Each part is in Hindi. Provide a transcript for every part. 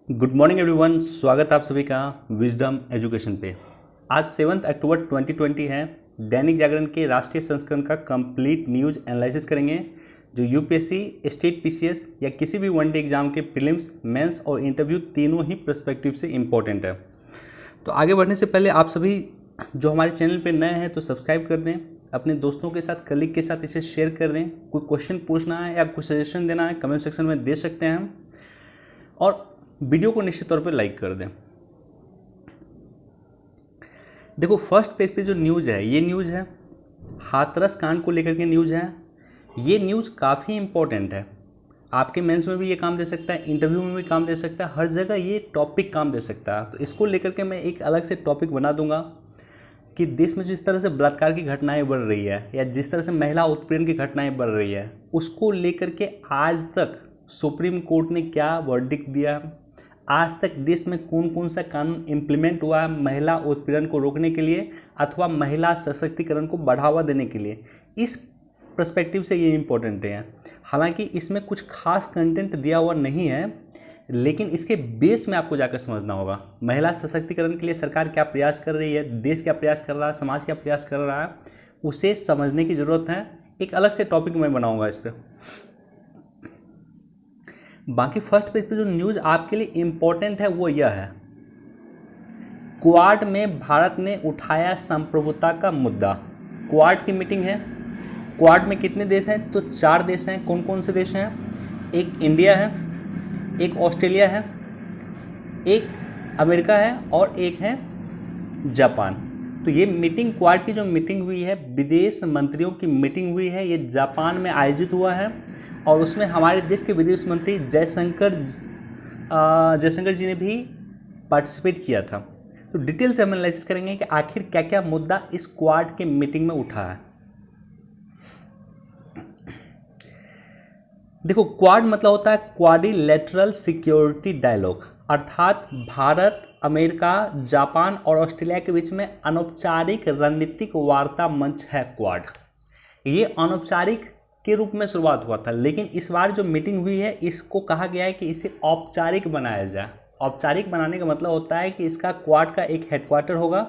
गुड मॉर्निंग एवरीवन, स्वागत आप सभी का विजडम एजुकेशन पे। आज 7 अक्टूबर 2020 है। दैनिक जागरण के राष्ट्रीय संस्करण का कंप्लीट न्यूज़ एनालिसिस करेंगे जो यूपीएससी, स्टेट पीसीएस या किसी भी वनडे एग्जाम के प्रीलिम्स, मेंस और इंटरव्यू तीनों ही पर्सपेक्टिव से इम्पोर्टेंट है। तो आगे बढ़ने से पहले आप सभी जो हमारे चैनल पे नए हैं तो सब्सक्राइब कर दें, अपने दोस्तों के साथ, कलीग के साथ इसे शेयर कर दें। कोई क्वेश्चन पूछना है या कुछ सजेशन देना है कमेंट सेक्शन में दे सकते हैं और वीडियो को निश्चित तौर पे लाइक कर दें। देखो, फर्स्ट पेज पे जो न्यूज़ है, ये न्यूज़ है हाथरस कांड को लेकर के न्यूज़ है। ये न्यूज़ काफ़ी इम्पोर्टेंट है, आपके मेंस में भी ये काम दे सकता है, इंटरव्यू में भी काम दे सकता है, हर जगह ये टॉपिक काम दे सकता है। तो इसको लेकर के मैं एक अलग से टॉपिक बना दूंगा कि देश में जिस तरह से बलात्कार की घटनाएं बढ़ रही है या जिस तरह से महिला उत्पीड़न की घटनाएं बढ़ रही है, उसको लेकर के आज तक सुप्रीम कोर्ट ने क्या वर्डिक्ट दिया, आज तक देश में कौन कौन सा कानून इम्प्लीमेंट हुआ है महिला उत्पीड़न को रोकने के लिए अथवा महिला सशक्तिकरण को बढ़ावा देने के लिए। इस पर्सपेक्टिव से ये इम्पोर्टेंट है। हालांकि इसमें कुछ खास कंटेंट दिया हुआ नहीं है, लेकिन इसके बेस में आपको जाकर समझना होगा महिला सशक्तिकरण के लिए सरकार क्या प्रयास कर रही है, देश क्या प्रयास कर रहा है, समाज क्या प्रयास कर रहा है, उसे समझने की ज़रूरत है। एक अलग से टॉपिक मैं बनाऊँगा इस पर। बाकी फर्स्ट पेज पे जो न्यूज़ आपके लिए इम्पोर्टेंट है वो यह है, क्वाड में भारत ने उठाया संप्रभुता का मुद्दा। क्वाड की मीटिंग है। क्वाड में कितने देश हैं? तो 4 देश हैं। कौन कौन से देश हैं? एक इंडिया है, एक ऑस्ट्रेलिया है, एक अमेरिका है और एक है जापान। तो ये मीटिंग, क्वाड की जो मीटिंग हुई है, विदेश मंत्रियों की मीटिंग हुई है, ये जापान में आयोजित हुआ है और उसमें हमारे देश के विदेश मंत्री जयशंकर जी ने भी पार्टिसिपेट किया था। तो डिटेल से हम एनालिसिस करेंगे कि आखिर क्या क्या मुद्दा इस क्वाड के मीटिंग में उठा है। देखो, क्वाड मतलब होता है क्वाड्रिलेटरल सिक्योरिटी डायलॉग, अर्थात भारत, अमेरिका, जापान और ऑस्ट्रेलिया के बीच में अनौपचारिक रणनीतिक वार्ता मंच है क्वाड। ये अनौपचारिक के रूप में शुरुआत हुआ था, लेकिन इस बार जो मीटिंग हुई है इसको कहा गया है कि इसे औपचारिक बनाया जाए। औपचारिक बनाने का मतलब होता है कि इसका क्वाड का एक हेडक्वार्टर होगा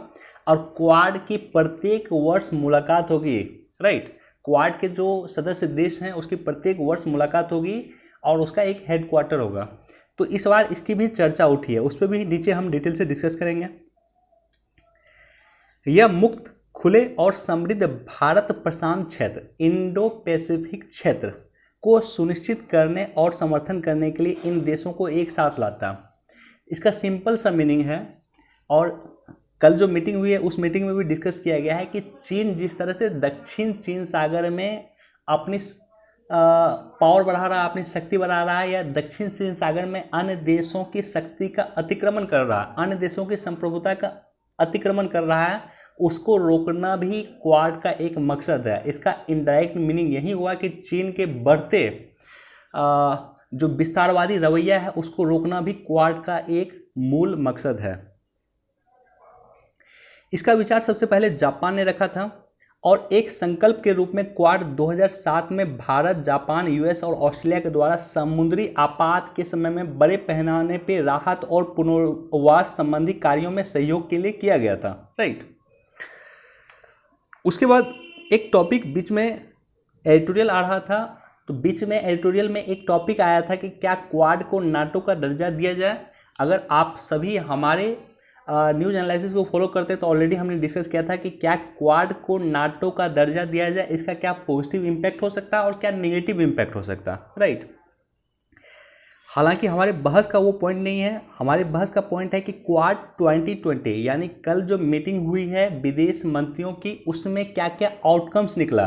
और क्वाड की प्रत्येक वर्ष मुलाकात होगी। राइट, क्वाड के जो सदस्य देश हैं उसकी प्रत्येक वर्ष मुलाकात होगी और उसका एक हेडक्वार्टर होगा। तो इस बार इसकी भी चर्चा उठी है, उस पर भी नीचे हम डिटेल से डिस्कस करेंगे। यह मुक्त, खुले और समृद्ध भारत प्रशांत क्षेत्र, इंडो पैसिफिक क्षेत्र को सुनिश्चित करने और समर्थन करने के लिए इन देशों को एक साथ लाता। इसका सिंपल सा मीनिंग है, और कल जो मीटिंग हुई है उस मीटिंग में भी डिस्कस किया गया है कि चीन जिस तरह से दक्षिण चीन सागर में अपनी पावर बढ़ा रहा है, अपनी शक्ति बढ़ा रहा है, या दक्षिण चीन सागर में अन्य देशों की शक्ति का अतिक्रमण कर रहा है, अन्य देशों की संप्रभुता का अतिक्रमण कर रहा है, उसको रोकना भी क्वाड का एक मकसद है। इसका इनडायरेक्ट मीनिंग यही हुआ कि चीन के बढ़ते जो विस्तारवादी रवैया है उसको रोकना भी क्वाड का एक मूल मकसद है। इसका विचार सबसे पहले जापान ने रखा था और एक संकल्प के रूप में क्वाड 2007 में भारत, जापान, यूएस और ऑस्ट्रेलिया के द्वारा समुद्री आपात के समय में बड़े पैमाने पर राहत और पुनर्वास संबंधी कार्यों में सहयोग के लिए किया गया था। राइट, उसके बाद एक टॉपिक बीच में एडिटोरियल आ रहा था, तो बीच में एडिटोरियल में एक टॉपिक आया था कि क्या क्वाड को नाटो का दर्जा दिया जाए। अगर आप सभी हमारे न्यूज़ एनालिसिस को फॉलो करते हैं तो ऑलरेडी हमने डिस्कस किया था कि क्या क्वाड को नाटो का दर्जा दिया जाए, इसका क्या पॉजिटिव इम्पैक्ट हो सकता है और क्या नेगेटिव इम्पैक्ट हो सकता है। राइट, हालांकि हमारे बहस का वो पॉइंट नहीं है, हमारे बहस का पॉइंट है कि क्वाड 2020 यानी कल जो मीटिंग हुई है विदेश मंत्रियों की, उसमें क्या क्या आउटकम्स निकला।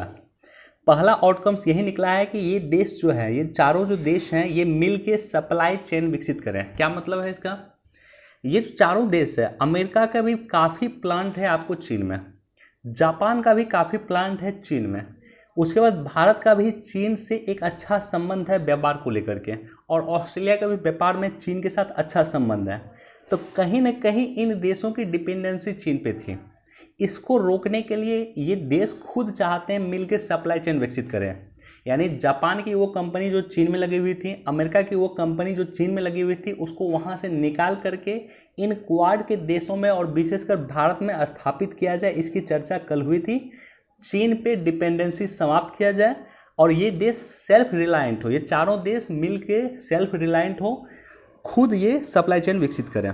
पहला आउटकम्स यही निकला है कि ये देश जो है, ये चारों जो देश हैं, ये मिल के सप्लाई चेन विकसित करें। क्या मतलब है इसका? ये जो चारों देश है, अमेरिका का भी काफ़ी प्लांट है आपको चीन में, जापान का भी काफ़ी प्लांट है चीन में, उसके बाद भारत का भी चीन से एक अच्छा संबंध है व्यापार को लेकर के, और ऑस्ट्रेलिया का भी व्यापार में चीन के साथ अच्छा संबंध है। तो कहीं ना कहीं इन देशों की डिपेंडेंसी चीन पे थी। इसको रोकने के लिए ये देश खुद चाहते हैं मिलकर सप्लाई चेन विकसित करें, यानी जापान की वो कंपनी जो चीन में लगी हुई थी, अमेरिका की वो कंपनी जो चीन में लगी हुई थी, उसको वहाँ से निकाल करके इन क्वाड के देशों में और विशेषकर भारत में स्थापित किया जाए, इसकी चर्चा कल हुई थी। चीन पे डिपेंडेंसी समाप्त किया जाए और ये देश सेल्फ रिलायंट हो, ये चारों देश मिल के सेल्फ रिलायंट हो, खुद ये सप्लाई चेन विकसित करें।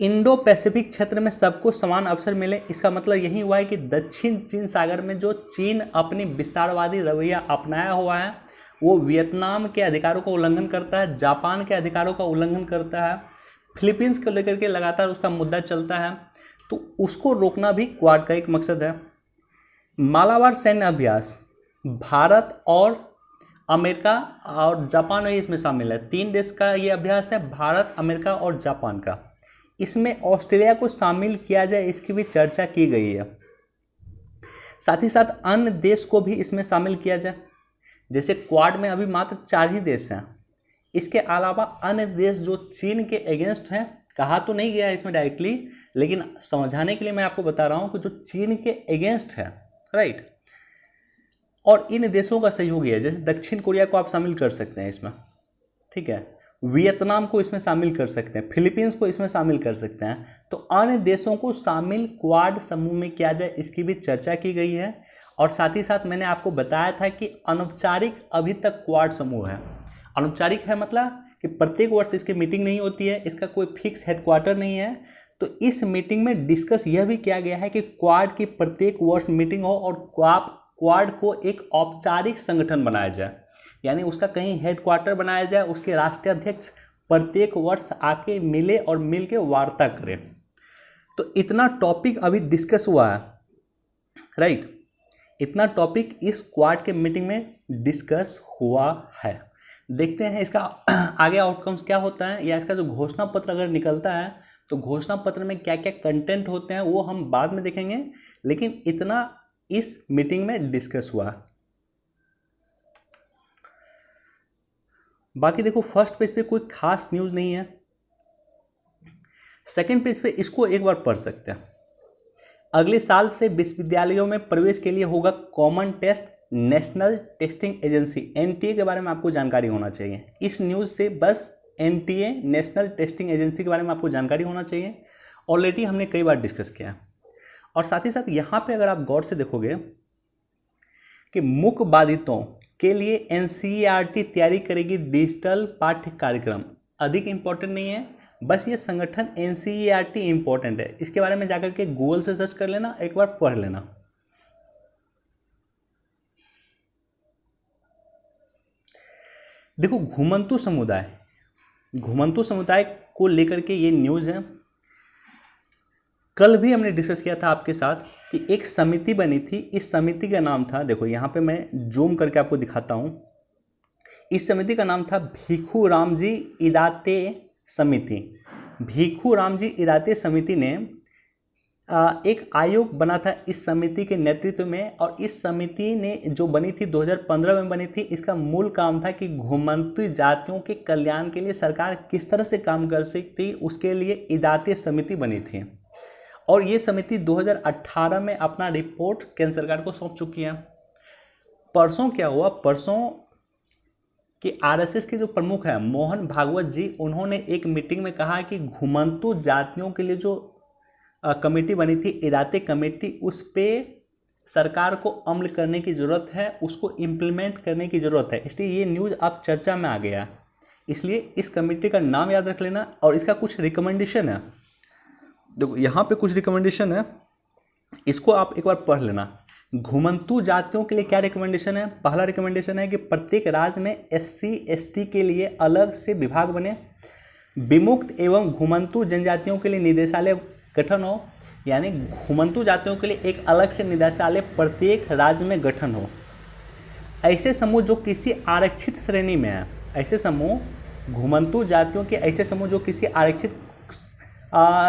इंडो पैसिफिक क्षेत्र में सबको समान अवसर मिले, इसका मतलब यही हुआ है कि दक्षिण चीन सागर में जो चीन अपनी विस्तारवादी रवैया अपनाया हुआ है वो वियतनाम के अधिकारों का उल्लंघन करता है, जापान के अधिकारों का उल्लंघन करता है, फिलीपींस को लेकर के लगातार उसका मुद्दा चलता है, तो उसको रोकना भी क्वाड का एक मकसद है। मालाबार सैन्य अभ्यास भारत और अमेरिका और जापान में इसमें शामिल है। 3 देश का ये अभ्यास है, भारत, अमेरिका और जापान का। इसमें ऑस्ट्रेलिया को शामिल किया जाए इसकी भी चर्चा की गई है। साथ ही साथ अन्य देश को भी इसमें शामिल किया जाए, जैसे क्वाड में अभी मात्र 4 ही देश हैं। इसके अलावा अन्य देश जो चीन के अगेंस्ट हैं, कहा तो नहीं गया है इसमें डायरेक्टली, लेकिन समझाने के लिए मैं आपको बता रहा हूँ कि जो चीन के अगेंस्ट है, राइट, और इन देशों का सहयोगी है, जैसे दक्षिण कोरिया को आप शामिल कर सकते हैं इसमें, ठीक है, वियतनाम को इसमें शामिल कर सकते हैं, फिलीपींस को इसमें शामिल कर सकते हैं। तो अन्य देशों को शामिल क्वाड समूह में किया जाए इसकी भी चर्चा की गई है। और साथ ही साथ मैंने आपको बताया था कि अनौपचारिक अभी तक क्वाड समूह है। अनौपचारिक है मतलब कि प्रत्येक वर्ष इसकी मीटिंग नहीं होती है, इसका कोई फिक्स हेडक्वार्टर नहीं है। तो इस मीटिंग में डिस्कस यह भी किया गया है कि क्वाड की प्रत्येक वर्ष मीटिंग हो और क्वाड को एक औपचारिक संगठन बनाया जाए, यानी उसका कहीं हेडक्वार्टर बनाया जाए, उसके राष्ट्रीय अध्यक्ष प्रत्येक वर्ष आके मिले और मिल के वार्ता करें। तो इतना टॉपिक अभी डिस्कस हुआ है, राइट, इतना टॉपिक इस क्वाड के मीटिंग में डिस्कस हुआ है। देखते हैं इसका आगे आउटकम्स क्या होता है, या इसका जो घोषणा पत्र अगर निकलता है तो घोषणा पत्र में क्या क्या कंटेंट होते हैं वो हम बाद में देखेंगे, लेकिन इतना इस मीटिंग में डिस्कस हुआ। बाकी देखो फर्स्ट पेज पे कोई खास न्यूज़ नहीं है, सेकंड पेज पे इसको एक बार पढ़ सकते हैं। अगले साल से विश्वविद्यालयों में प्रवेश के लिए होगा common test, national testing agency NTA के बारे में आपको जानकारी होना चाहिए। इस न्यूज़ से बस एनटीए नेशनल टेस्टिंग एजेंसी के बारे में आपको जानकारी होना चाहिए, ऑलरेडी हमने कई बार डिस्कस किया है। और साथ ही साथ यहाँ पे अगर आप गौर से देखोगे कि मूक बाधितों के लिए एनसीईआरटी तैयारी करेगी डिजिटल पाठ्य कार्यक्रम, अधिक इंपॉर्टेंट नहीं है, बस ये संगठन एनसीईआरटी इंपॉर्टेंट है। इसके बारे में जाकर के गूगल से सर्च कर लेना, एक बार पढ़ लेना। देखो घुमंतु समुदाय को लेकर के ये न्यूज़ है। कल भी हमने डिस्कस किया था आपके साथ कि एक समिति बनी थी, इस समिति का नाम था, देखो यहाँ पे मैं जूम करके आपको दिखाता हूँ, इस समिति का नाम था भिखू रामजी इदाते समिति। भिखू रामजी इदाते समिति ने एक आयोग बना था इस समिति के नेतृत्व में, और इस समिति ने जो बनी थी 2015 में बनी थी। इसका मूल काम था कि घुमंतु जातियों के कल्याण के लिए सरकार किस तरह से काम कर सकती, उसके लिए इदाते समिति बनी थी। और ये समिति 2018 में अपना रिपोर्ट केंद्र सरकार को सौंप चुकी है। परसों क्या हुआ, परसों कि आरएसएस के जो प्रमुख हैं मोहन भागवत जी, उन्होंने एक मीटिंग में कहा कि घुमंतु जातियों के लिए जो कमेटी बनी थी इदाते कमेटी, उस पर सरकार को अमल करने की ज़रूरत है, उसको इम्प्लीमेंट करने की ज़रूरत है। इसलिए ये न्यूज़ अब चर्चा में आ गया, इसलिए इस कमेटी का नाम याद रख लेना। और इसका कुछ रिकमेंडेशन है, देखो यहाँ पे कुछ रिकमेंडेशन है, इसको आप एक बार पढ़ लेना। घुमंतु जातियों के लिए क्या रिकमेंडेशन है? पहला रिकमेंडेशन है कि प्रत्येक राज्य में SC/ST के लिए अलग से विभाग बने, विमुक्त एवं घुमंतु जनजातियों के लिए निदेशालय गठन हो, यानी घुमंतु जातियों के लिए एक अलग से निदेशालय प्रत्येक राज्य में गठन हो। ऐसे समूह जो किसी आरक्षित श्रेणी में है, ऐसे समूह घुमंतु जातियों के ऐसे समूह जो किसी आरक्षित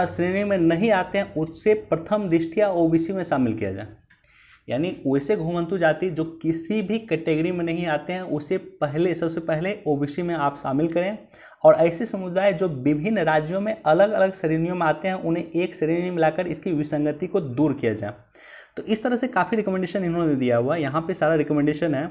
श्रेणी में नहीं आते हैं, उससे प्रथम दृष्टया OBC में शामिल किया जाए। यानी वैसे घुमंतु जाति जो किसी भी कैटेगरी में नहीं आते हैं, उसे सबसे पहले OBC में आप शामिल करें। और ऐसे समुदाय जो विभिन्न राज्यों में अलग अलग श्रेणियों में आते हैं, उन्हें एक श्रेणी में लाकर इसकी विसंगति को दूर किया जाए। तो इस तरह से काफ़ी रिकमेंडेशन इन्होंने दिया हुआ है, यहाँ पे सारा रिकमेंडेशन है।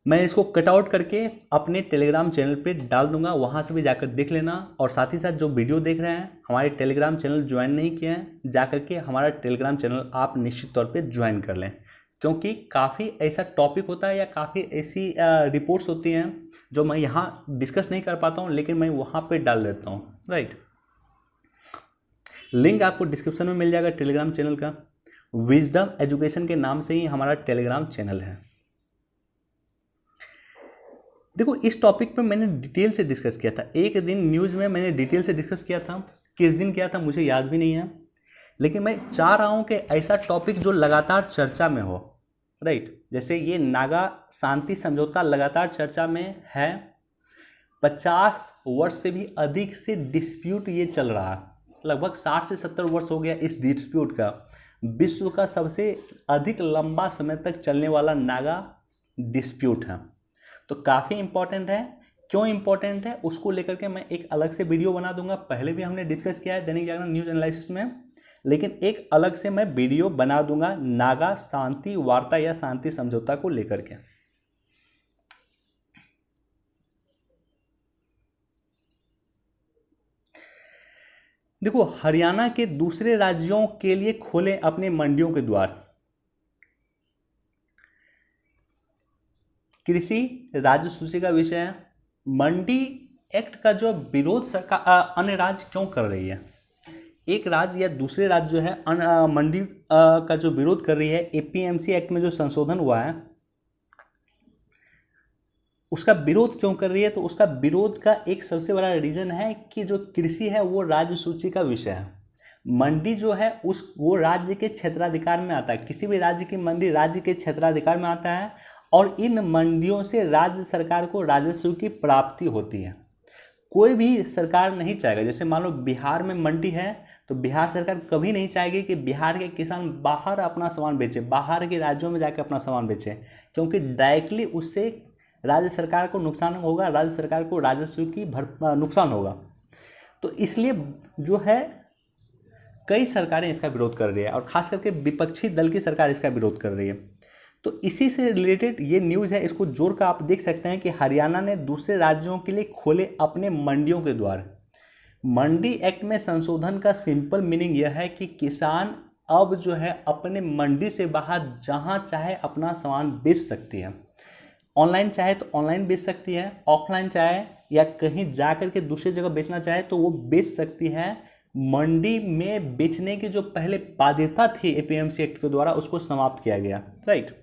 मैं इसको कट आउट करके अपने टेलीग्राम चैनल पे डाल दूंगा, वहाँ से भी जाकर देख लेना। और साथ ही साथ जो वीडियो देख रहे हैं हमारे टेलीग्राम चैनल ज्वाइन नहीं किए हैं, जाकर के हमारा टेलीग्राम चैनल आप निश्चित तौर पे ज्वाइन कर लें, क्योंकि काफ़ी ऐसा टॉपिक होता है या काफ़ी ऐसी रिपोर्ट्स होती हैं जो मैं यहाँ डिस्कस नहीं कर पाता हूँ, लेकिन मैं वहाँ पर डाल देता हूँ, राइट। लिंक आपको डिस्क्रिप्शन में मिल जाएगा टेलीग्राम चैनल का। विजडम एजुकेशन के नाम से ही हमारा टेलीग्राम चैनल है। देखो, इस टॉपिक पे मैंने डिटेल से डिस्कस किया था, एक दिन न्यूज़ में मैंने डिटेल से डिस्कस किया था, किस दिन किया था मुझे याद भी नहीं है, लेकिन मैं चाह रहा हूँ कि ऐसा टॉपिक जो लगातार चर्चा में हो, राइट। जैसे ये नागा शांति समझौता लगातार चर्चा में है, 50 वर्ष से भी अधिक से डिस्प्यूट ये चल रहा है, लगभग 60 से 70 वर्ष हो गया इस डिस्प्यूट का। विश्व का सबसे अधिक लंबा समय तक चलने वाला नागा डिस्प्यूट है, तो काफ़ी इम्पॉर्टेंट है। क्यों इम्पॉर्टेंट है उसको लेकर के मैं एक अलग से वीडियो बना दूंगा, पहले भी हमने डिस्कस किया है दैनिक जागरण न्यूज़ एनालिसिस में, लेकिन एक अलग से मैं वीडियो बना दूंगा नागा शांति वार्ता या शांति समझौता को लेकर के। देखो, हरियाणा के दूसरे राज्यों के लिए खोले अपने मंडियों के द्वार। कृषि राज्य सूची का विषय है। मंडी एक्ट का जो विरोध सरकार अन्य राज्य क्यों कर रही है, एक राज्य या दूसरे राज्य जो है मंडी का जो विरोध कर रही है, एपीएमसी एक्ट में जो संशोधन हुआ है उसका विरोध क्यों कर रही है, तो उसका विरोध का एक सबसे बड़ा रीजन है कि जो कृषि है वो राज्य सूची का विषय है। मंडी जो है वो राज्य के क्षेत्राधिकार में आता है, किसी भी राज्य की मंडी राज्य के क्षेत्राधिकार में आता है, और इन मंडियों से राज्य सरकार को राजस्व की प्राप्ति होती है। कोई भी सरकार नहीं चाहेगा, जैसे मान लो बिहार में मंडी है तो बिहार सरकार कभी नहीं चाहेगी कि बिहार के किसान बाहर अपना सामान बेचे, बाहर के राज्यों में जाकर अपना सामान बेचे, क्योंकि डायरेक्टली उससे राज्य सरकार को नुकसान होगा, राज्य सरकार को राजस्व की नुकसान होगा। तो इसलिए जो है कई सरकारें इसका विरोध कर रही है, और खास करके विपक्षी दल की सरकार इसका विरोध कर रही है। तो इसी से रिलेटेड ये न्यूज़ है, इसको जोड़कर आप देख सकते हैं कि हरियाणा ने दूसरे राज्यों के लिए खोले अपने मंडियों के द्वार। मंडी एक्ट में संशोधन का सिंपल मीनिंग यह है कि किसान अब जो है अपने मंडी से बाहर जहां चाहे अपना सामान बेच सकती है। ऑनलाइन चाहे तो ऑनलाइन बेच सकती है, ऑफलाइन चाहे या कहीं जा कर के दूसरी जगह बेचना चाहे तो वो बेच सकती है। मंडी में बेचने की जो पहले बाध्यता थी एपीएमसी एक्ट के द्वारा, उसको समाप्त किया गया, राइट।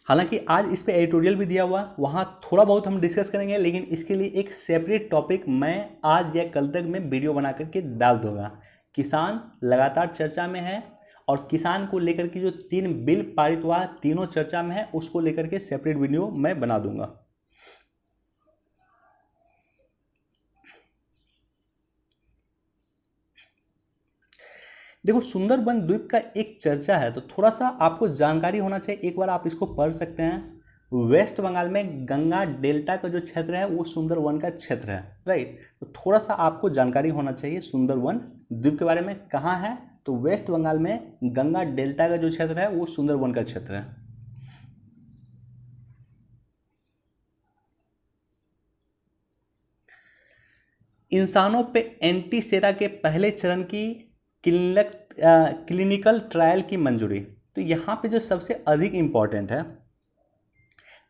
हालांकि आज इस पे एडिटोरियल भी दिया हुआ, वहाँ थोड़ा बहुत हम डिस्कस करेंगे, लेकिन इसके लिए एक सेपरेट टॉपिक मैं आज या कल तक में वीडियो बना करके डाल दूंगा। किसान लगातार चर्चा में है, और किसान को लेकर के जो 3 बिल पारित हुआ तीनों चर्चा में है, उसको लेकर के सेपरेट वीडियो मैं बना दूंगा। देखो, सुंदरबन द्वीप का एक चर्चा है, तो थोड़ा सा आपको जानकारी होना चाहिए, एक बार आप इसको पढ़ सकते हैं। वेस्ट बंगाल में गंगा डेल्टा का जो क्षेत्र है वो सुंदरवन का क्षेत्र है, राइट। तो थोड़ा सा आपको जानकारी होना चाहिए सुंदरवन द्वीप के बारे में, कहाँ है, तो वेस्ट बंगाल में गंगा डेल्टा का जो क्षेत्र है वो सुंदरवन का क्षेत्र है। इंसानों पे एंटीसेरा के पहले चरण की क्लिनिकल ट्रायल की मंजूरी। तो यहाँ पे जो सबसे अधिक इम्पॉर्टेंट है,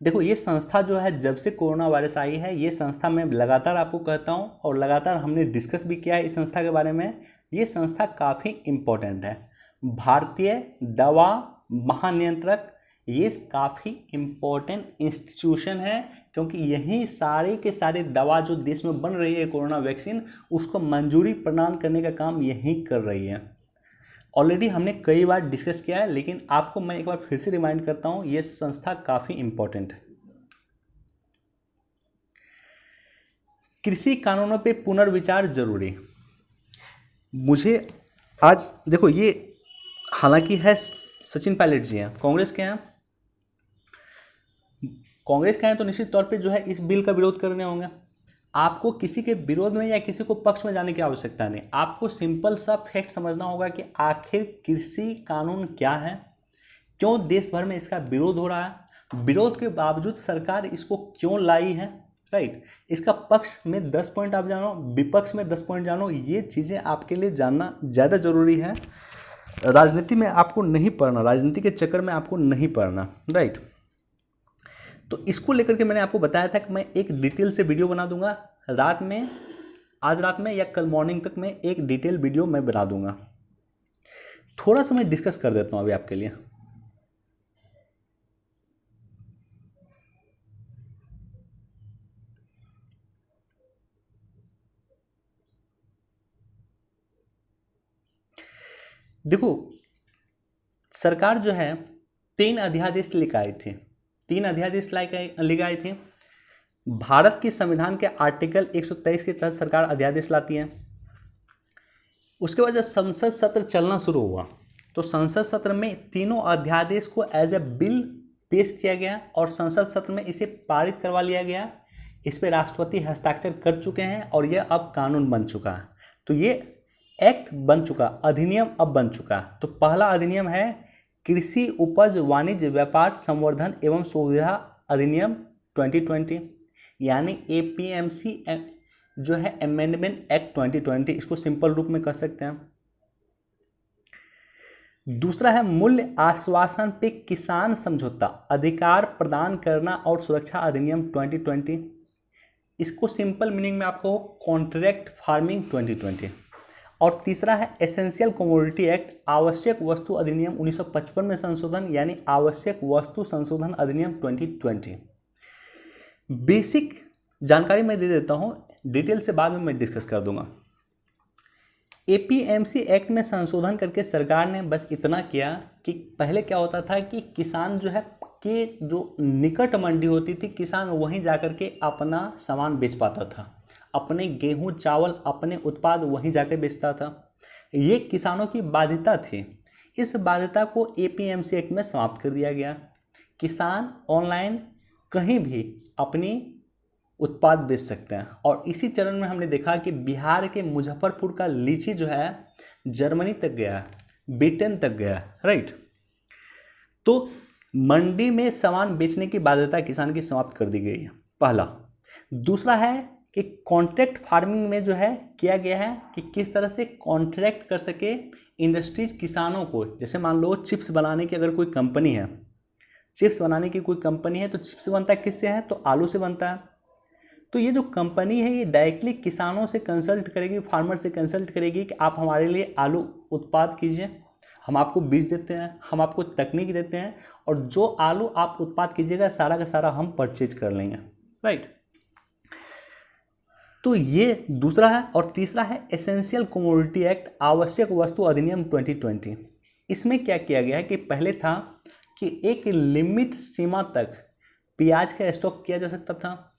देखो ये संस्था जो है जब से कोरोना वायरस आई है, ये संस्था मैं लगातार आपको कहता हूँ और लगातार हमने डिस्कस भी किया है इस संस्था के बारे में, ये संस्था काफ़ी इम्पोर्टेंट है। भारतीय दवा महानियंत्रक ये काफ़ी इम्पोर्टेंट इंस्टीट्यूशन है, क्योंकि यही सारे के सारे दवा जो देश में बन रही है कोरोना वैक्सीन, उसको मंजूरी प्रदान करने का काम यही कर रही है। ऑलरेडी हमने कई बार डिस्कस किया है, लेकिन आपको मैं एक बार फिर से रिमाइंड करता हूँ, ये संस्था काफ़ी इम्पोर्टेंट है। कृषि कानूनों पे पुनर्विचार जरूरी। मुझे आज देखो, ये हालांकि है सचिन पायलट जी हैं, कांग्रेस के हैं, कांग्रेस के हैं, तो निश्चित तौर पे जो है इस बिल का विरोध करने होंगे। आपको किसी के विरोध में या किसी को पक्ष में जाने की आवश्यकता नहीं, आपको सिंपल सा फैक्ट समझना होगा कि आखिर कृषि कानून क्या है, क्यों देश भर में इसका विरोध हो रहा है, विरोध के बावजूद सरकार इसको क्यों लाई है, राइट। इसका पक्ष में 10 पॉइंट आप जानो, विपक्ष में 10 पॉइंट जानो, ये चीज़ें आपके लिए जानना ज़्यादा ज़रूरी है। राजनीति में आपको नहीं पढ़ना, राजनीति के चक्कर में आपको नहीं पढ़ना, राइट। तो इसको लेकर के मैंने आपको बताया था कि मैं एक डिटेल से वीडियो बना दूंगा रात में, आज रात में या कल मॉर्निंग तक मैं एक डिटेल वीडियो मैं बना दूंगा। थोड़ा सा मैं डिस्कस कर देता हूँ अभी आपके लिए। देखो, सरकार जो है 3 अध्यादेश लेकर आई थी, 3 अध्यादेश लेकर आई थी। भारत के संविधान के आर्टिकल 123 के तहत सरकार अध्यादेश लाती है। उसके बाद जब संसद सत्र चलना शुरू हुआ तो संसद सत्र में तीनों अध्यादेश को एज ए बिल पेश किया गया और संसद सत्र में इसे पारित करवा लिया गया। इस पर राष्ट्रपति हस्ताक्षर कर चुके हैं और यह अब कानून बन चुका है। तो ये एक्ट बन चुका, अधिनियम अब बन चुका। तो पहला अधिनियम है कृषि उपज वाणिज्य व्यापार संवर्धन एवं सुविधा अधिनियम 2020, यानी APMC जो है अमेंडमेंट एक्ट 2020, इसको सिंपल रूप में कर सकते हैं। दूसरा है मूल्य आश्वासन पे किसान समझौता अधिकार प्रदान करना और सुरक्षा अधिनियम 2020, इसको सिंपल मीनिंग में आपको कॉन्ट्रैक्ट फार्मिंग 2020। और तीसरा है एसेंशियल कमोडिटी एक्ट आवश्यक वस्तु अधिनियम 1955 में संशोधन, यानी आवश्यक वस्तु संशोधन अधिनियम 2020। बेसिक जानकारी मैं दे देता हूँ, डिटेल से बाद में मैं डिस्कस कर दूंगा। APMC एक्ट में संशोधन करके सरकार ने बस इतना किया कि पहले क्या होता था कि किसान जो है कि जो निकट मंडी होती थी, किसान वहीं जाकर के अपना सामान बेच पाता था, अपने गेहूं चावल अपने उत्पाद वहीं जाकर बेचता था। ये किसानों की बाध्यता थी। इस बाध्यता को APMC एक्ट में समाप्त कर दिया गया। किसान ऑनलाइन कहीं भी अपनी उत्पाद बेच सकते हैं। और इसी चरण में हमने देखा कि बिहार के मुजफ्फरपुर का लीची जो है जर्मनी तक गया, ब्रिटेन तक गया, राइट। तो मंडी में सामान बेचने की बाध्यता किसान की समाप्त कर दी गई है, पहला। दूसरा है कि कॉन्ट्रैक्ट फार्मिंग में जो है किया गया है कि किस तरह से कॉन्ट्रैक्ट कर सके इंडस्ट्रीज किसानों को। जैसे मान लो चिप्स बनाने की अगर कोई कंपनी है, चिप्स बनाने की कोई कंपनी है, तो चिप्स बनता है किससे है, तो आलू से बनता है। तो ये जो कंपनी है ये डायरेक्टली किसानों से कंसल्ट करेगी, फार्मर से कंसल्ट करेगी कि आप हमारे लिए आलू उत्पाद कीजिए, हम आपको बीज देते हैं, हम आपको तकनीक देते हैं, और जो आलू आप उत्पाद कीजिएगा सारा का सारा हम परचेज कर लेंगे, राइट। तो ये दूसरा है। और तीसरा है एसेंशियल कमोडिटी एक्ट आवश्यक वस्तु अधिनियम 2020। इसमें क्या किया गया है कि पहले था कि एक लिमिट सीमा तक प्याज का स्टॉक किया जा सकता था,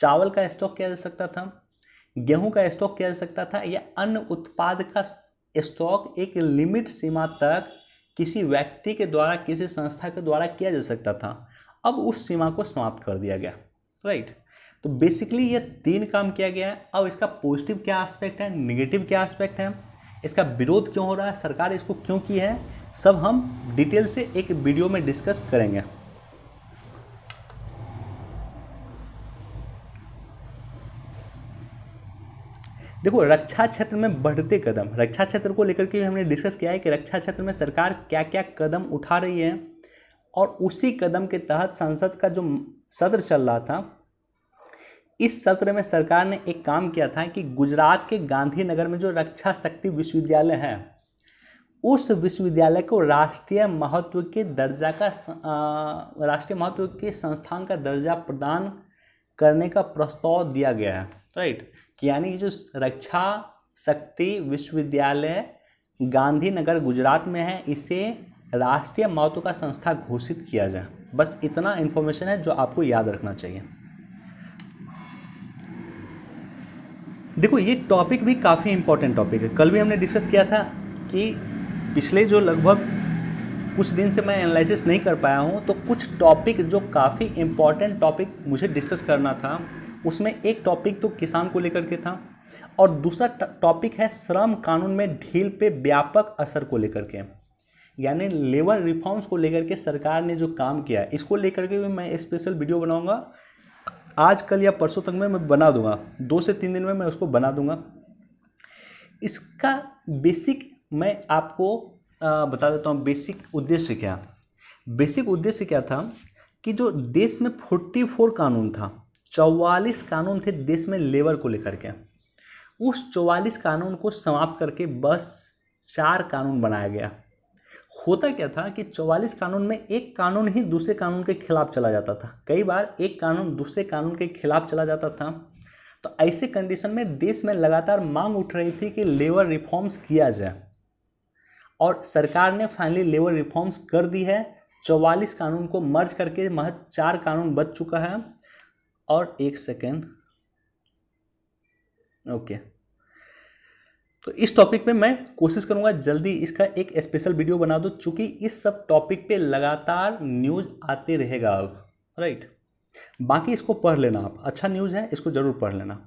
चावल का स्टॉक किया जा सकता था, गेहूं का स्टॉक किया जा सकता था, या अन्य उत्पाद का स्टॉक एक लिमिट सीमा तक किसी व्यक्ति के द्वारा, किसी संस्था के द्वारा किया जा सकता था। अब उस सीमा को समाप्त कर दिया गया, राइट। तो बेसिकली ये 3 काम किया गया है। अब इसका पॉजिटिव क्या एस्पेक्ट है, नेगेटिव क्या एस्पेक्ट है, इसका विरोध क्यों हो रहा है, सरकार इसको क्यों की है, सब हम डिटेल से एक वीडियो में डिस्कस करेंगे। देखो, रक्षा क्षेत्र में बढ़ते कदम, रक्षा क्षेत्र को लेकर के हमने डिस्कस किया है कि रक्षा क्षेत्र में सरकार क्या क्या कदम उठा रही है, और उसी कदम के तहत संसद का जो सत्र चल रहा था, इस सत्र में सरकार ने एक काम किया था कि गुजरात के गांधीनगर में जो रक्षा शक्ति विश्वविद्यालय है, उस विश्वविद्यालय को राष्ट्रीय महत्व के दर्जा का राष्ट्रीय महत्व के संस्थान का दर्जा प्रदान करने का प्रस्ताव दिया गया है, राइट। कि यानी कि जो रक्षा शक्ति विश्वविद्यालय गांधीनगर गुजरात में है, इसे राष्ट्रीय महत्व का संस्था घोषित किया जाए। बस इतना इन्फॉर्मेशन है जो आपको याद रखना चाहिए। देखो, ये टॉपिक भी काफ़ी इंपॉर्टेंट टॉपिक है। कल भी हमने डिस्कस किया था कि पिछले जो लगभग कुछ दिन से मैं एनालिसिस नहीं कर पाया हूँ, तो कुछ टॉपिक जो काफ़ी इंपॉर्टेंट टॉपिक मुझे डिस्कस करना था उसमें एक टॉपिक तो किसान को लेकर के था और दूसरा टॉपिक है श्रम कानून में ढील पे व्यापक असर को लेकर के, यानी लेबर रिफॉर्म्स को लेकर के सरकार ने जो काम किया है इसको लेकर के भी मैं स्पेशल वीडियो बनाऊंगा। आज कल या परसों तक में मैं बना दूंगा, 2 से 3 दिन में मैं उसको बना दूंगा। इसका बेसिक मैं आपको बता देता हूँ। बेसिक उद्देश्य क्या था कि जो देश में 44 कानून था, 44 कानून थे देश में लेबर को लेकर के, उस 44 कानून को समाप्त करके बस 4 कानून बनाया गया। होता क्या था कि 44 कानून में एक कानून ही दूसरे कानून के खिलाफ चला जाता था, कई बार एक कानून दूसरे कानून के खिलाफ चला जाता था। तो ऐसे कंडीशन में देश में लगातार मांग उठ रही थी कि लेबर रिफॉर्म्स किया जाए और सरकार ने फाइनली लेबर रिफॉर्म्स कर दी है। 44 कानून को मर्ज करके महज 4 कानून बच चुका है। और एक सेकेंड, ओके, तो इस टॉपिक पे मैं कोशिश करूंगा जल्दी इसका एक स्पेशल वीडियो बना दो, चूंकि इस सब टॉपिक पे लगातार न्यूज़ आते रहेगा अब, राइट। बाकी इसको पढ़ लेना आप, अच्छा न्यूज़ है, इसको जरूर पढ़ लेना।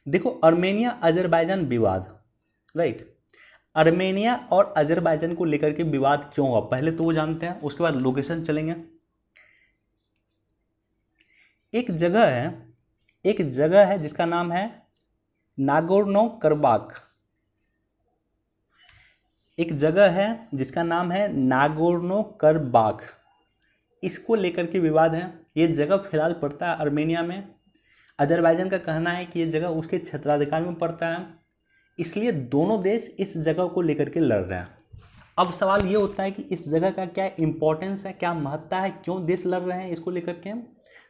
देखो, अर्मेनिया अजरबैजान विवाद, राइट। अर्मेनिया और अजरबैजान को लेकर के विवाद क्यों हुआ पहले तो वो जानते हैं, उसके बाद लोकेशन चलेंगे। एक जगह है जिसका नाम है नागोर्नो करबाख। एक जगह है जिसका नाम है नागोर्नो करबाख, इसको लेकर के विवाद है। ये जगह फिलहाल पड़ता है अर्मेनिया में। अजरबैजान का कहना है कि ये जगह उसके क्षेत्राधिकार में पड़ता है, इसलिए दोनों देश इस जगह को लेकर के लड़ रहे हैं। अब सवाल ये होता है कि इस जगह का क्या इंपॉर्टेंस है, क्या महत्ता है, क्यों देश लड़ रहे हैं इसको लेकर के।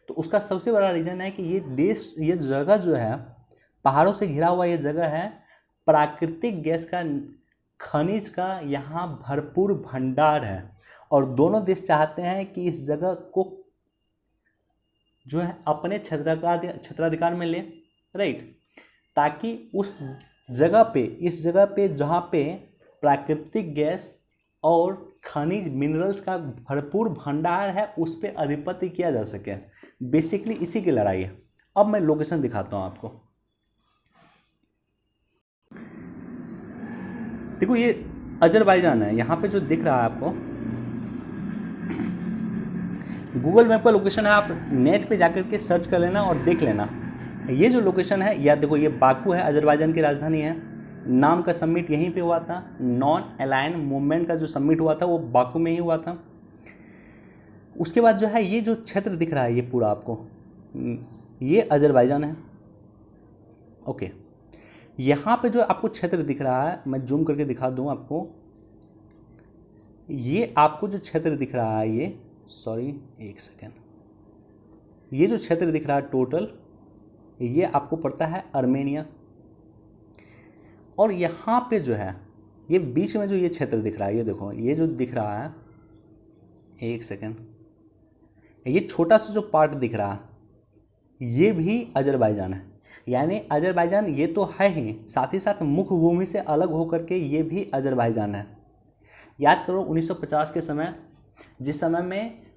तो उसका सबसे बड़ा रीज़न है कि ये जगह जो है पहाड़ों से घिरा हुआ ये जगह है, प्राकृतिक गैस का, खनिज का यहाँ भरपूर भंडार है और दोनों देश चाहते हैं कि इस जगह को जो है अपने क्षेत्राधिकार में ले, राइट, ताकि इस जगह पे जहाँ पे प्राकृतिक गैस और खनिज मिनरल्स का भरपूर भंडार है उस पर आधिपत्य किया जा सके। बेसिकली इसी की लड़ाई है। अब मैं लोकेशन दिखाता हूँ आपको। देखो, ये अजरबैजान है, यहाँ पे जो दिख रहा है आपको गूगल मैप का लोकेशन है, आप नेट पे जाकर के सर्च कर लेना और देख लेना। ये जो लोकेशन है, या देखो ये बाकू है, अजरबैजान की राजधानी है। नाम का समिट यहीं पे हुआ था, नॉन अलाइन मूवमेंट का जो समिट हुआ था वो बाकू में ही हुआ था। उसके बाद जो है ये जो क्षेत्र दिख रहा है ये पूरा आपको, ये अजरबैजान है, ओके। यहाँ पे जो आपको क्षेत्र दिख रहा है, मैं जूम करके दिखा दूँ आपको, ये आपको जो क्षेत्र दिख रहा है ये, सॉरी एक सेकेंड, ये जो क्षेत्र दिख रहा है टोटल, ये आपको पड़ता है अर्मेनिया। और यहाँ पे जो है ये बीच में जो ये क्षेत्र दिख रहा है, ये देखो ये जो दिख रहा है, एक सेकेंड, ये छोटा सा जो पार्ट दिख रहा है ये भी अजरबैजान है। यानी अजरबैजान ये तो है ही, साथ ही साथ मुख्य भूमि से अलग होकर के ये भी अजरबैजान है। याद करो 1950 के समय, जिस समय में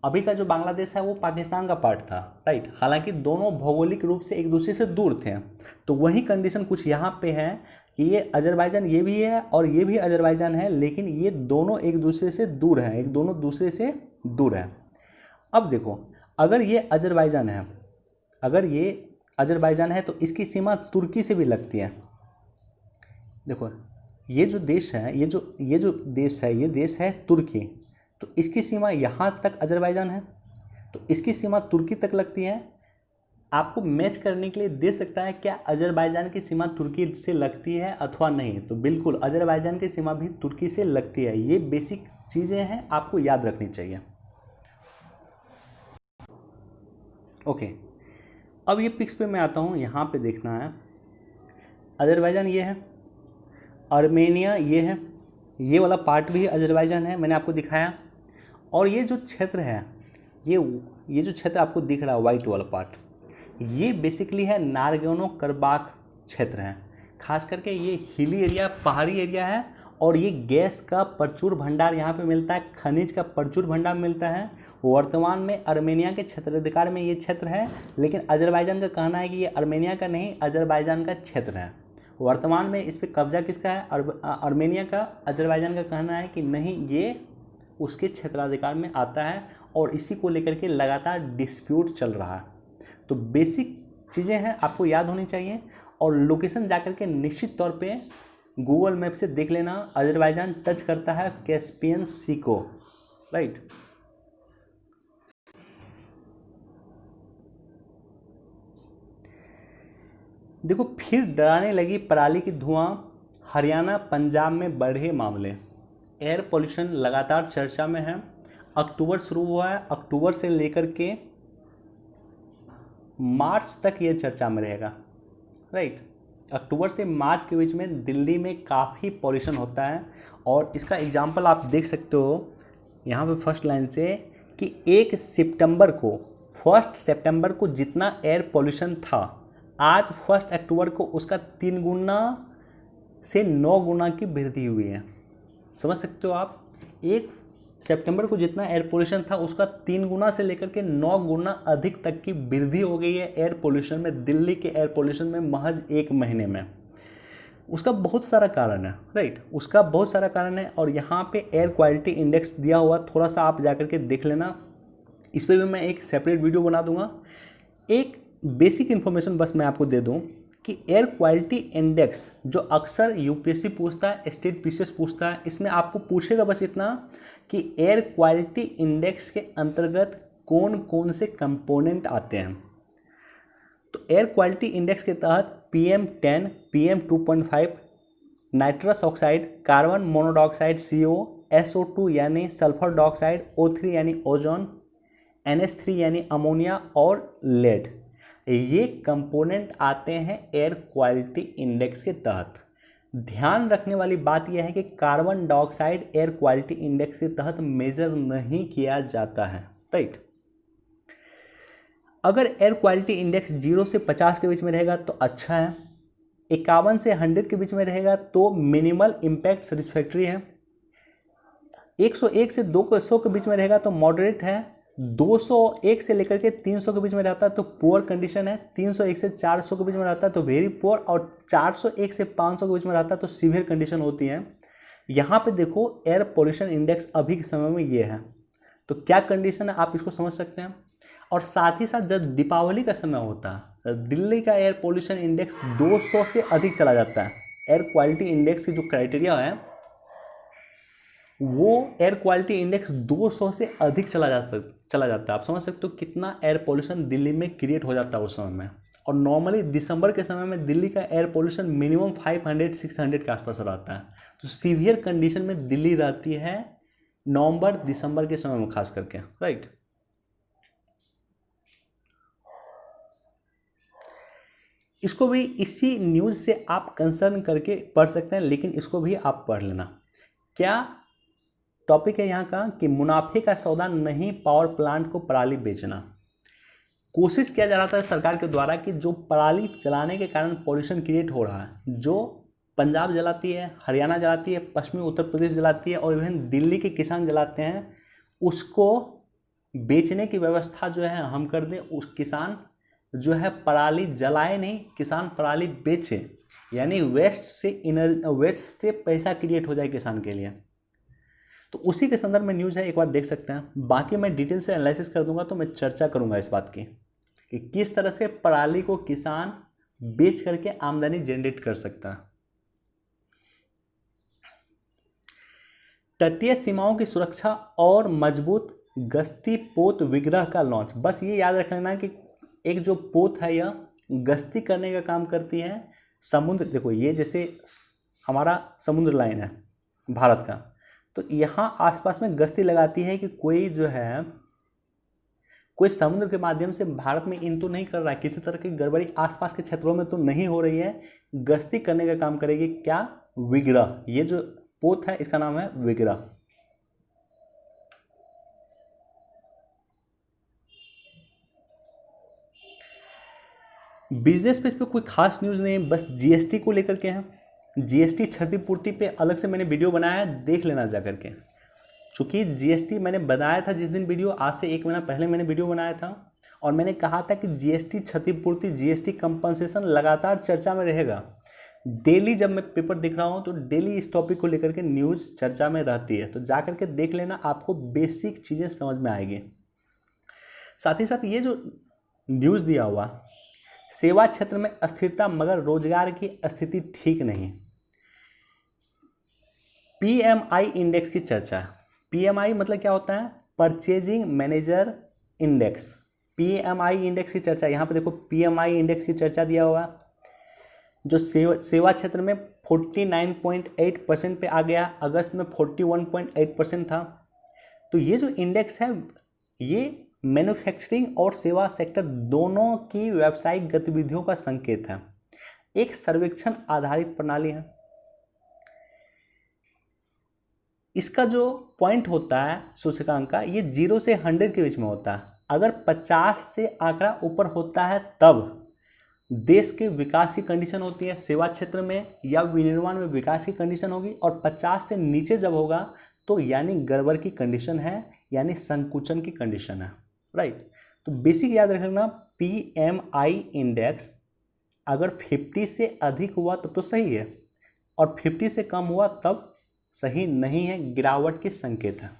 अभी का जो बांग्लादेश है वो पाकिस्तान का पार्ट था, राइट। हालांकि दोनों भौगोलिक रूप से एक दूसरे से दूर थे, तो वही कंडीशन कुछ यहाँ पे है कि ये अजरबैजान ये भी है और ये भी अजरबैजान है, लेकिन ये दोनों एक दूसरे से दूर हैं, दोनों दूसरे से दूर हैं। अब देखो, अगर ये अजरबैजान है तो इसकी सीमा तुर्की से भी लगती है। देखो ये जो देश है, ये देश है तुर्की, तो इसकी सीमा यहाँ तक अजरबैजान है, तो इसकी सीमा तुर्की तक लगती है। आपको मैच करने के लिए दे सकता है क्या अजरबैजान की सीमा तुर्की से लगती है अथवा नहीं, तो बिल्कुल अजरबैजान की सीमा भी तुर्की से लगती है। ये बेसिक चीज़ें हैं, आपको याद रखनी चाहिए, ओके। अब ये पिक्स पे मैं आता हूँ, यहाँ पे देखना है, अजरबैजान ये है, अर्मेनिया ये है, ये वाला पार्ट भी अजरबैजान है, मैंने आपको दिखाया। और ये जो क्षेत्र है, ये जो क्षेत्र आपको दिख रहा है वाइट वाला पार्ट, ये बेसिकली है नागोर्नो करबाख क्षेत्र है। खास करके ये हिली एरिया, पहाड़ी एरिया है और ये गैस का प्रचुर भंडार यहाँ पे मिलता है, खनिज का प्रचुर भंडार मिलता है। वर्तमान में अर्मेनिया के क्षेत्राधिकार में ये क्षेत्र है, लेकिन अजरबैजान का कहना है कि ये अर्मेनिया का नहीं, अजरबैजान का क्षेत्र है। वर्तमान में इस पर कब्जा किसका है? अर्मेनिया का। अजरबैजान का कहना है कि नहीं, ये उसके क्षेत्राधिकार में आता है और इसी को लेकर के लगातार डिस्प्यूट चल रहा है। तो बेसिक चीज़ें हैं, आपको याद होनी चाहिए। और लोकेशन जाकर के निश्चित तौर पे गूगल मैप से देख लेना, अजरबैजान टच करता है कैस्पियन सी को, राइट। देखो, फिर डराने लगी पराली की धुआं, हरियाणा पंजाब में बढ़े मामले। एयर पोल्यूशन लगातार चर्चा में है। अक्टूबर शुरू हुआ है, अक्टूबर से लेकर के मार्च तक ये चर्चा में रहेगा, राइट। अक्टूबर से मार्च के बीच में दिल्ली में काफ़ी पॉल्यूशन होता है। और इसका एग्जांपल आप देख सकते हो यहाँ पे फर्स्ट लाइन से कि 1 सितंबर को जितना एयर पॉल्यूशन था, आज 1 अक्टूबर को उसका 3 गुना से 9 गुना की वृद्धि हुई है। समझ सकते हो आप, 1 सितंबर को जितना एयर पोल्यूशन था उसका 3 गुना से लेकर के 9 गुना अधिक तक की वृद्धि हो गई है एयर पोल्यूशन में, दिल्ली के एयर पोल्यूशन में महज 1 महीने में। उसका बहुत सारा कारण है, राइट, उसका बहुत सारा कारण है। और यहाँ पे एयर क्वालिटी इंडेक्स दिया हुआ, थोड़ा सा आप जाकर के देख लेना, इस पर भी मैं एक सेपरेट वीडियो बना दूंगा। एक बेसिक इन्फॉर्मेशन बस मैं आपको दे दूं कि एयर क्वालिटी इंडेक्स जो अक्सर यूपीएससी पूछता है, स्टेट पीसीएस पूछता है, इसमें आपको पूछेगा बस इतना कि एयर क्वालिटी इंडेक्स के अंतर्गत कौन कौन से कंपोनेंट आते हैं। तो एयर क्वालिटी इंडेक्स के तहत PM10, PM2.5, nitrous oxide, carbon monoxide CO, SO2 यानी सल्फर डाइऑक्साइड, O3 यानी ओजोन, NH3 यानी अमोनिया और लेड, ये कंपोनेंट आते हैं एयर क्वालिटी इंडेक्स के तहत। ध्यान रखने वाली बात यह है कि carbon dioxide air quality index के तहत मेजर नहीं किया जाता है, राइट। अगर एयर क्वालिटी इंडेक्स 0 से 50 के बीच में रहेगा तो अच्छा है, 51 से 100 के बीच में रहेगा तो मिनिमल इम्पैक्ट सेटिस्फैक्ट्री है, 101 से 200 के बीच में रहेगा तो मॉडरेट है, 201 से लेकर के 300 के बीच में रहता है तो पुअर कंडीशन है, 301 से 400 के बीच में रहता है तो वेरी पुअर, और 401 से 500 के बीच में रहता है तो सीवियर कंडीशन होती है। यहाँ पे देखो एयर पोल्यूशन इंडेक्स अभी के समय में ये है, तो क्या कंडीशन है आप इसको समझ सकते हैं। और साथ ही साथ जब दीपावली का समय होता है, दिल्ली का एयर पोल्यूशन इंडेक्स 200 से अधिक चला जाता है। एयर क्वालिटी इंडेक्स की जो क्राइटेरिया है वो एयर क्वालिटी इंडेक्स 200 से अधिक चला जाता है। आप समझ सकते हो कितना एयर पोल्यूशन दिल्ली में क्रिएट हो जाता है उस समय में। और नॉर्मली दिसंबर के समय में दिल्ली का एयर पोल्यूशन मिनिमम 500-600 के आसपास रहता है। तो सीवियर कंडीशन में दिल्ली रहती है नवंबर दिसंबर के समय में खास करके, राइट। इसको भी इसी न्यूज़ से आप कंसर्न करके पढ़ सकते हैं, लेकिन इसको भी आप पढ़ लेना। क्या टॉपिक है यहाँ का कि मुनाफे का सौदा नहीं, पावर प्लांट को पराली बेचना। कोशिश किया जा रहा था सरकार के द्वारा कि जो पराली जलाने के कारण पॉल्यूशन क्रिएट हो रहा है, जो पंजाब जलाती है, हरियाणा जलाती है, पश्चिमी उत्तर प्रदेश जलाती है और इवन दिल्ली के किसान जलाते हैं, उसको बेचने की व्यवस्था जो है हम कर दें। उस किसान जो है पराली जलाए नहीं, किसान पराली बेचे, यानी वेस्ट से पैसा क्रिएट हो जाए किसान के लिए। तो उसी के संदर्भ में न्यूज़ है, एक बार देख सकते हैं। बाकी मैं डिटेल से एनालिसिस कर दूंगा, तो मैं चर्चा करूंगा इस बात की कि किस तरह से पराली को किसान बेच करके आमदनी जनरेट कर सकता है। तटीय सीमाओं की सुरक्षा और मजबूत गश्ती पोत विग्रह का लॉन्च। बस ये याद रख लेना कि एक जो पोत है यह गश्ती करने का काम करती है समुद्र। देखो ये जैसे हमारा समुद्र लाइन है भारत का, तो यहाँ आसपास में गश्ती लगाती है कि कोई जो है कोई समुद्र के माध्यम से भारत में इन तो नहीं कर रहा है, किसी तरह की गड़बड़ी आसपास के क्षेत्रों में तो नहीं हो रही है। गश्ती करने का काम करेगी क्या? विग्रह। ये जो पोत है इसका नाम है विग्रह। बिजनेस पे इस पर कोई खास न्यूज़ नहीं है, बस जीएसटी को लेकर के है। जीएसटी क्षतिपूर्ति पे अलग से मैंने वीडियो बनाया है, देख लेना जा करके। चूँकि जीएसटी मैंने बनाया था जिस दिन वीडियो, आज से 1 महीना पहले मैंने वीडियो बनाया था और मैंने कहा था कि जीएसटी क्षतिपूर्ति, जीएसटी कंपनसेशन लगातार चर्चा में रहेगा। डेली जब मैं पेपर देख रहा हूँ तो डेली इस टॉपिक को लेकर के न्यूज़ चर्चा में रहती है, तो जा करके देख लेना, आपको बेसिक चीज़ें समझ में आएगी। साथ ही साथ ये जो न्यूज़ दिया हुआ, सेवा क्षेत्र में अस्थिरता मगर रोजगार की स्थिति ठीक नहीं, पीएमआई इंडेक्स की चर्चा। पीएमआई मतलब क्या होता है? Purchasing manager index. PMI index की चर्चा, यहाँ पे देखो पीएमआई इंडेक्स की चर्चा दिया हुआ, जो सेवा क्षेत्र में 49.8% पे आ गया, अगस्त में 41.8% था। तो ये जो इंडेक्स है ये मैन्युफैक्चरिंग और सेवा सेक्टर दोनों की व्यावसायिक गतिविधियों का संकेत है। एक सर्वेक्षण आधारित प्रणाली है। इसका जो पॉइंट होता है सूचकांक का, ये 0 से 100 के बीच में होता है। अगर 50 से आंकड़ा ऊपर होता है तब देश के विकास की कंडीशन होती है, सेवा क्षेत्र में या विनिर्माण में विकास की कंडीशन होगी, और 50 से नीचे जब होगा तो यानी गड़बड़ की कंडीशन है, यानी संकुचन की कंडीशन है, राइट। तो बेसिक याद रखना, पीएमआई इंडेक्स अगर 50 से अधिक हुआ तब तो सही है, और 50 से कम हुआ तब सही नहीं है, गिरावट के संकेत है।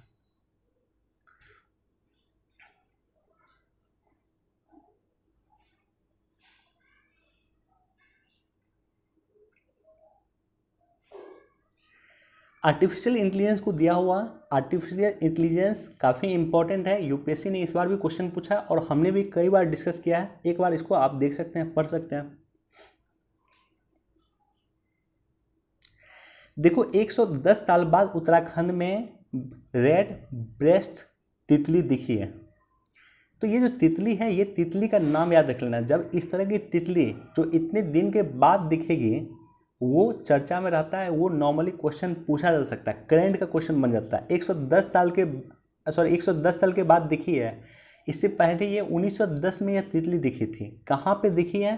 आर्टिफिशियल इंटेलिजेंस को दिया हुआ, आर्टिफिशियल इंटेलिजेंस काफ़ी इंपॉर्टेंट है। यूपीएससी ने इस बार भी क्वेश्चन पूछा और हमने भी कई बार डिस्कस किया है। एक बार इसको आप देख सकते हैं, पढ़ सकते हैं। देखो 110 साल बाद उत्तराखंड में रेड ब्रेस्ट तितली दिखी है। तो ये जो तितली है, ये तितली का नाम याद रख लेना। जब इस तरह की तितली जो इतने दिन के बाद दिखेगी वो चर्चा में रहता है, वो नॉर्मली क्वेश्चन पूछा जा सकता है, करंट का क्वेश्चन बन जाता है। 110 साल के बाद दिखी है। इससे पहले ये 1910 में यह तितली दिखी थी। कहाँ पे दिखी है,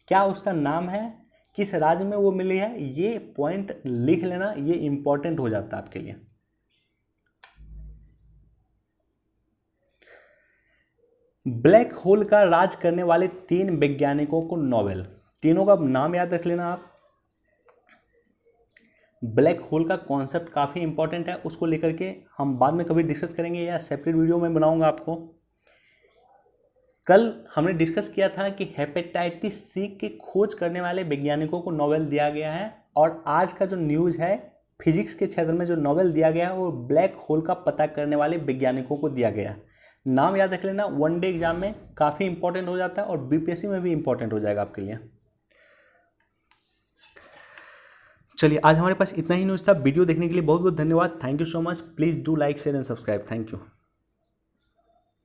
क्या उसका नाम है, किस राज्य में वो मिली है, ये पॉइंट लिख लेना, ये इंपॉर्टेंट हो जाता है आपके लिए। ब्लैक होल का राज करने वाले 3 वैज्ञानिकों को नोबेल, तीनों का नाम याद रख लेना आप। ब्लैक होल का कॉन्सेप्ट काफ़ी इंपॉर्टेंट है, उसको लेकर के हम बाद में कभी डिस्कस करेंगे या सेपरेट वीडियो में बनाऊंगा आपको। कल हमने डिस्कस किया था कि हेपेटाइटिस सी की खोज करने वाले वैज्ञानिकों को नोबेल दिया गया है, और आज का जो न्यूज़ है, फिजिक्स के क्षेत्र में जो नोबेल दिया गया है वो ब्लैक होल का पता करने वाले वैज्ञानिकों को दिया गया। नाम याद रख लेना, वन डे एग्जाम में काफ़ी इंपॉर्टेंट हो जाता है और बीपीएससी में भी इंपॉर्टेंट हो जाएगा आपके लिए। चलिए, आज हमारे पास इतना ही न्यूज़ था। वीडियो देखने के लिए बहुत बहुत धन्यवाद। Thank you so much. Please do like, share and subscribe. Thank you.